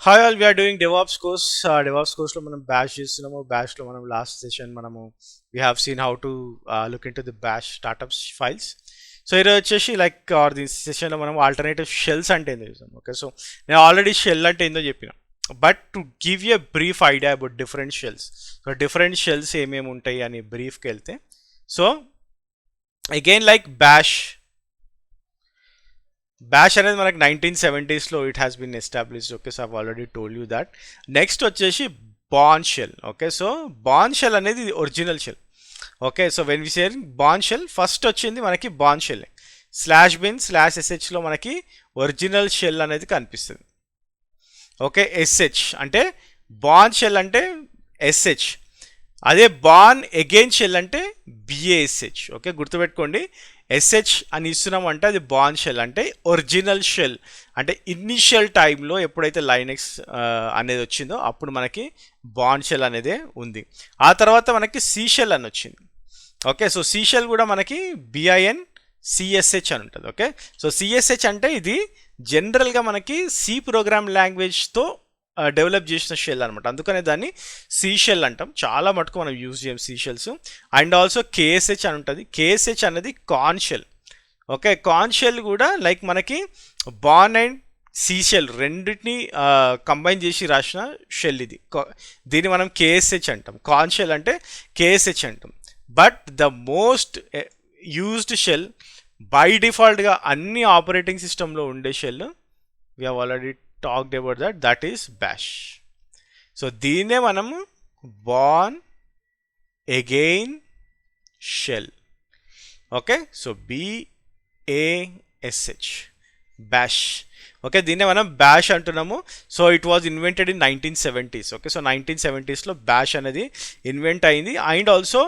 Hi all we're doing DevOps course. DevOps కోర్స్లో మనం bash చేస్తున్నాము. బ్యాష్లో మనం last session we have seen how to look into the bash startups files. So ఈరోజు వచ్చేసి the సెషన్లో మనం ఆల్టర్నేటివ్ షెల్స్ అంటే ఏందో చూసాం. ఓకే, సో నేను ఆల్రెడీ షెల్ అంటే ఏందో చెప్పిన, but to give you brief idea about different shells. So different shells ఏమేమి ఉంటాయి అని బ్రీఫ్కి వెళ్తే, సో అగైన్ బ్యాష్ అనేది మనకి 1970s it has been established. Okay, so I've already told you that. Next వచ్చేసి Bourne shell. Okay, so Bourne shell అనేది original shell. Okay, so when we say Bourne shell, first వచ్చింది మనకి born shell. /bin/sh మనకి original shell అనేది కనిపిస్తుంది. Okay, SH అంటే born shell అంటే SH, అదే బార్న్ అగైన్ షెల్ అంటే BASH. ఓకే, గుర్తుపెట్టుకోండి, ఎస్హెచ్ అని ఇస్తున్నాం అంటే అది బార్న్ షెల్ అంటే ఒరిజినల్ షెల్. అంటే ఇనిషియల్ టైంలో ఎప్పుడైతే లైనెక్స్ అనేది వచ్చిందో అప్పుడు మనకి బార్న్ షెల్ అనేదే ఉంది. ఆ తర్వాత మనకి C షెల్ అని వచ్చింది. ఓకే, సో C షెల్ కూడా మనకి BINCSH అని ఉంటుంది. ఓకే, సో CSH అంటే ఇది జనరల్గా మనకి C ప్రోగ్రామ్ లాంగ్వేజ్తో డెవలప్ చేసిన షెల్ అనమాట. అందుకనే దాన్ని C షెల్ అంటాం. చాలా మటుకు మనం యూజ్ చేయం C shells. And also KSH అని ఉంటుంది. KSH అనేది Korn shell. Okay, Korn shell కూడా లైక్ మనకి బార్న్ అండ్ C షెల్ రెండింటిని కంబైన్ చేసి రాసిన షెల్ ఇది. దీన్ని మనం KSH అంటాం. కార్న్ షెల్ అంటే KSH అంటాం. But the most used shell by డిఫాల్ట్గా అన్ని ఆపరేటింగ్ సిస్టంలో ఉండే shell we have already talked about that is bash. So దీనే మనము born again shell. Okay, so BASH bash. Okay, దీన్నే మనం బ్యాష్ అంటున్నాము. So it was invented in 1970s. Okay, so 1970s bash అనేది ఇన్వెంట్ అయింది. And also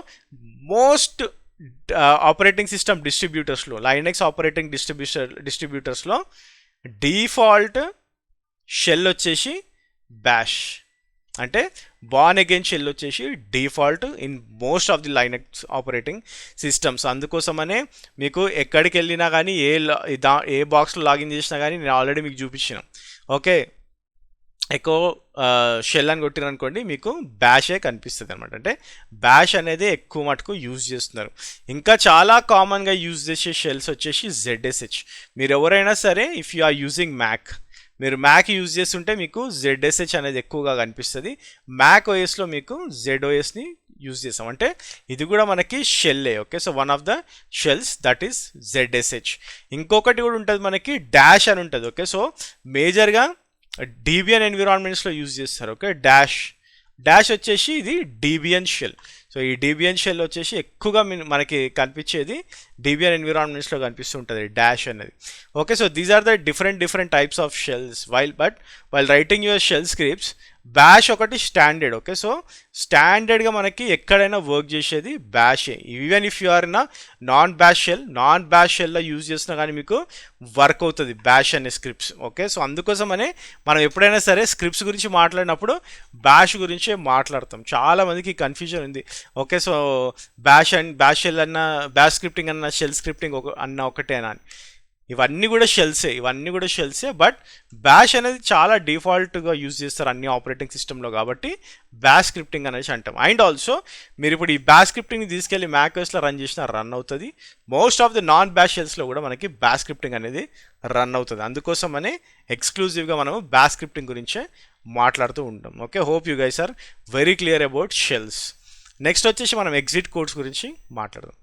most operating system డిస్ట్రిబ్యూటర్స్లో, Linux operating డిస్ట్రిబ్యూటర్స్లో default shell వచ్చేసి బ్యాష్. అంటే బార్న్ అగైన్ షెల్ వచ్చేసి default in most of the Linux operating systems. అందుకోసమనే మీకు ఎక్కడికి వెళ్ళినా కానీ ఏ బాక్స్లో లాగిన్ చేసినా కానీ నేను ఆల్రెడీ మీకు చూపించిన. ఓకే, ఎక్కువ షెల్ అని కొట్టిరనుకోండి మీకు బ్యాషే కనిపిస్తుంది అనమాట. అంటే బ్యాష్ అనేది ఎక్కువ మటుకు యూజ్ చేస్తున్నారు. ఇంకా చాలా కామన్గా యూజ్ చేసే షెల్స్ వచ్చేసి ZSH. మీరు ఎవరైనా సరే ఇఫ్ యు ఆర్ యూజింగ్ మీరు మ్యాక్ యూజ్ చేస్తుంటే మీకు ZSH అనేది ఎక్కువగా కనిపిస్తుంది. మ్యాక్ OSలో మీకు ZOSని యూజ్ చేస్తాం. అంటే ఇది కూడా మనకి షెల్లే. Okay, so one of the shells that is ZSH. ఇంకొకటి కూడా ఉంటుంది మనకి డాష్ అని ఉంటుంది. ఓకే, సో మేజర్గా DBN ఎన్విరాన్మెంట్స్లో యూజ్ చేస్తారు. ఓకే, డాష్ వచ్చేసి ఇది DBN షెల్. సో ఈ DBN షెల్ వచ్చేసి ఎక్కువగా మనకి కనిపించేది DBN ఎన్విరాన్మెంట్స్లో కనిపిస్తుంటుంది డాష్ అనేది. Okay, so these are the different types of shells. While writing your shell scripts, bash ఒకటి స్టాండర్డ్. ఓకే, సో స్టాండర్డ్గా మనకి ఎక్కడైనా వర్క్ చేసేది బ్యాషే. Even if you are in non bash షెల్లో యూజ్ చేసినా కానీ మీకు వర్క్ అవుతుంది బ్యాష్ అనే స్క్రిప్ట్స్. ఓకే, సో అందుకోసమనే మనం ఎప్పుడైనా సరే స్క్రిప్ట్స్ గురించి మాట్లాడినప్పుడు బ్యాష్ గురించే మాట్లాడతాం. చాలామందికి కన్ఫ్యూజన్ ఉంది. ఓకే, సో బ్యాష్ షెల్ అన్న, బ్యాష్ స్క్రిప్టింగ్ అన్న, షెల్ స్క్రిప్టింగ్ అన్న ఒకటేనా అని. ఇవన్నీ కూడా షెల్సే. బట్ బ్యాష్ అనేది చాలా డిఫాల్ట్గా యూజ్ చేస్తారు అన్ని ఆపరేటింగ్ సిస్టంలో, కాబట్టి బ్యాష్ స్క్రిప్టింగ్ అనేసి అంటాం. అండ్ ఆల్సో మీరు ఇప్పుడు ఈ బ్యాష్ స్క్రిప్టింగ్ని తీసుకెళ్ళి మ్యాక్ఓఎస్లో రన్ చేసినా రన్ అవుతుంది. Most of the non bash షెల్స్లో కూడా మనకి బ్యాష్ స్క్రిప్టింగ్ అనేది రన్ అవుతుంది. అందుకోసమనే ఎక్స్క్లూజివ్గా మనము బ్యాష్ స్క్రిప్టింగ్ గురించే మాట్లాడుతూ ఉంటాం. Okay, hope you guys are very clear about shells. Next వచ్చేసి మనం ఎగ్జిట్ కోడ్స్ గురించి మాట్లాడదాం.